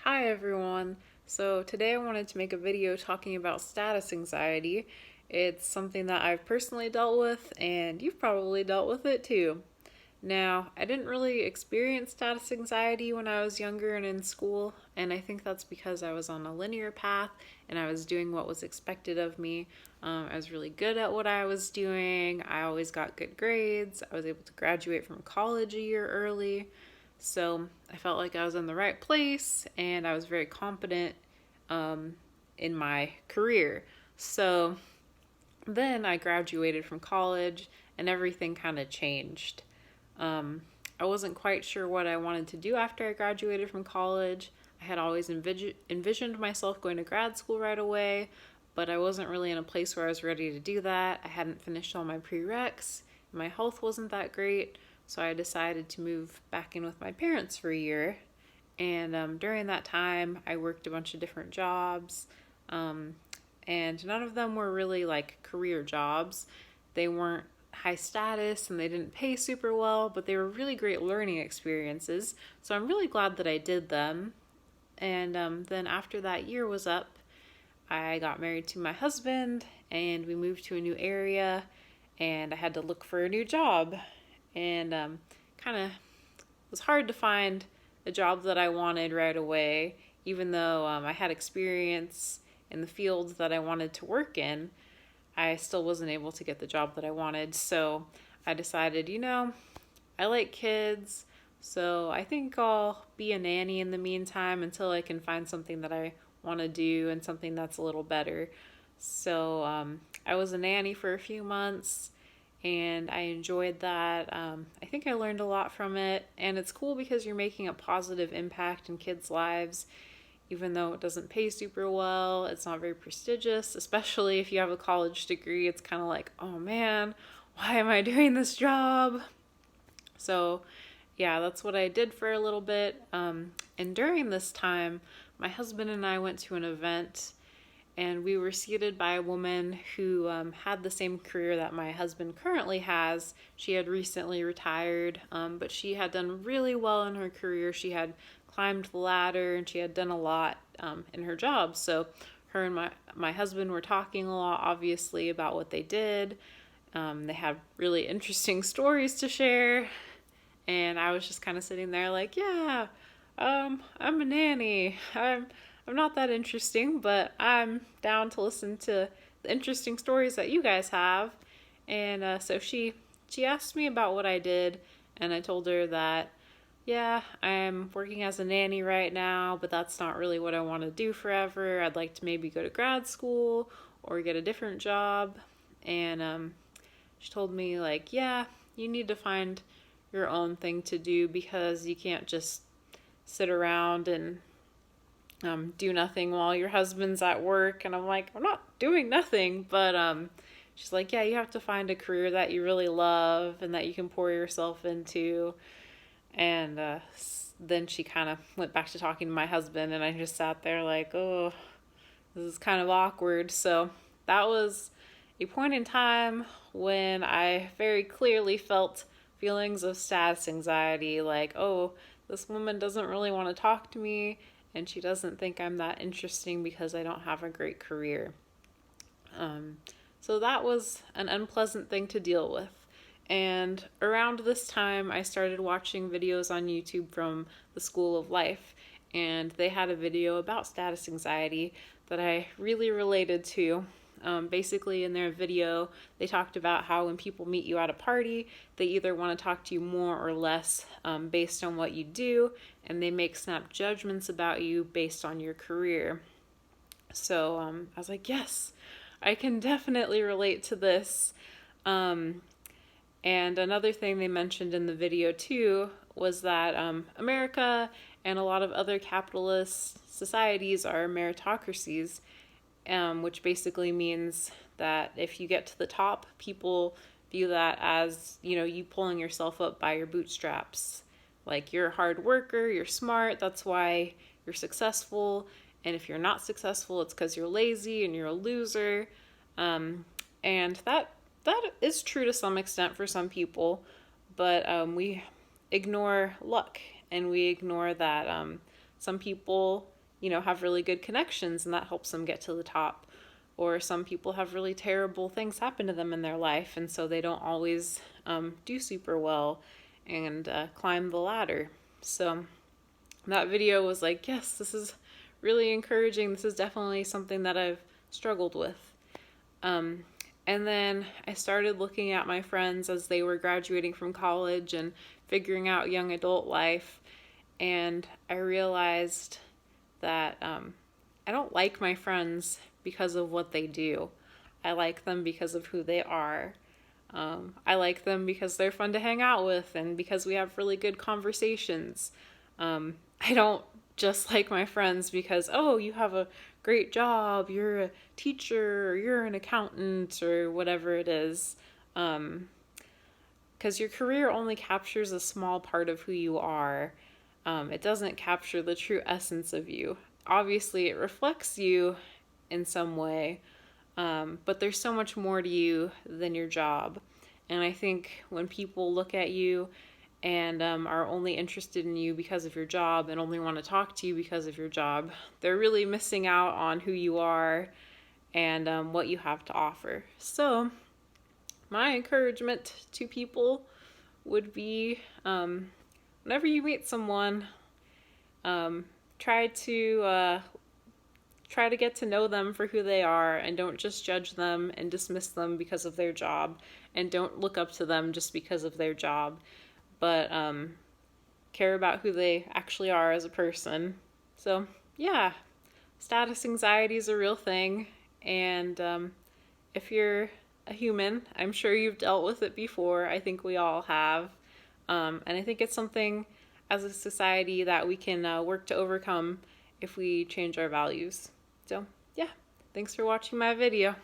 Hi everyone. So today I wanted to make a video talking about status anxiety. It's something that I've personally dealt with and you've probably dealt with it too. Now, I didn't really experience status anxiety when I was younger and in school, and I think that's because I was on a linear path and I was doing what was expected of me. I was really good at what I was doing. I always got good grades. I was able to graduate from college a year early. So I felt like I was in the right place and I was very competent um, in my career. So then I graduated from college and everything kind of changed. Um, I wasn't quite sure what I wanted to do after I graduated from college. I had always envisioned myself going to grad school right away, but I wasn't really in a place where I was ready to do that. I hadn't finished all my prereqs, and my health wasn't that great, so I decided to move back in with my parents for a year. And during that time, I worked a bunch of different jobs, um, and none of them were really like career jobs. They weren't high status and they didn't pay super well, but they were really great learning experiences. So I'm really glad that I did them. And then after that year was up, I got married to my husband and we moved to a new area and I had to look for a new job. And kind of was hard to find a job that I wanted right away, even though I had experience in the field that I wanted to work in. I still wasn't able to get the job that I wanted. So I decided, I like kids, so I think I'll be a nanny in the meantime until I can find something that I want to do and something that's a little better. So I was a nanny for a few months and I enjoyed that. I think I learned a lot from it, and it's cool because you're making a positive impact in kids' lives even though it doesn't pay super well. It's not very prestigious, especially if you have a college degree. It's kind of like, oh man, why am I doing this job? So, yeah, that's what I did for a little bit. And during this time, my husband and I went to an event and we were seated by a woman who had the same career that my husband currently has. She had recently retired, but she had done really well in her career. She had climbed the ladder and she had done a lot in her job. So her and my husband were talking a lot, obviously, about what they did. They had really interesting stories to share, and I was just kind of sitting there like, yeah, I'm a nanny. I'm not that interesting, but I'm down to listen to the interesting stories that you guys have. And so she asked me about what I did, and I told her that yeah, I'm working as a nanny right now, but that's not really what I want to do forever. I'd like to maybe go to grad school or get a different job. And she told me like, yeah, you need to find your own thing to do because you can't just sit around and do nothing while your husband's at work. And I'm like, I'm not doing nothing. But she's like, yeah, you have to find a career that you really love and that you can pour yourself into. And then she kind of went back to talking to my husband, and I just sat there like, oh, this is kind of awkward. So that was a point in time when I very clearly felt feelings of status anxiety, like, oh, this woman doesn't really want to talk to me and she doesn't think I'm that interesting because I don't have a great career. So that was an unpleasant thing to deal with. And around this time, I started watching videos on YouTube from the School of Life, and they had a video about status anxiety that I really related to. Basically, in their video, they talked about how when people meet you at a party, they either want to talk to you more or less based on what you do, and they make snap judgments about you based on your career. So I was like, yes, I can definitely relate to this. And another thing they mentioned in the video too was that America and a lot of other capitalist societies are meritocracies, which basically means that if you get to the top, people view that as, you pulling yourself up by your bootstraps. Like, you're a hard worker, you're smart, that's why you're successful. And if you're not successful, it's because you're lazy and you're a loser. And that is true to some extent for some people, but we ignore luck and we ignore that some people have really good connections and that helps them get to the top. Or some people have really terrible things happen to them in their life, and so they don't always do super well and climb the ladder. So that video was like, yes, this is really encouraging. This is definitely something that I've struggled with. And then I started looking at my friends as they were graduating from college and figuring out young adult life. And I realized that I don't like my friends because of what they do. I like them because of who they are. I like them because they're fun to hang out with and because we have really good conversations. I don't just like my friends because, oh, you have a great job, you're a teacher, or you're an accountant, or whatever it is. Because your career only captures a small part of who you are. It doesn't capture the true essence of you. Obviously, it reflects you in some way, but there's so much more to you than your job. And I think when people look at you and are only interested in you because of your job and only want to talk to you because of your job, they're really missing out on who you are and what you have to offer. So my encouragement to people would be whenever you meet someone, try to get to know them for who they are, and don't just judge them and dismiss them because of their job, and don't look up to them just because of their job, but care about who they actually are as a person. So yeah, status anxiety is a real thing, and if you're a human, I'm sure you've dealt with it before. I think we all have, and I think it's something as a society that we can work to overcome if we change our values. So yeah, thanks for watching my video.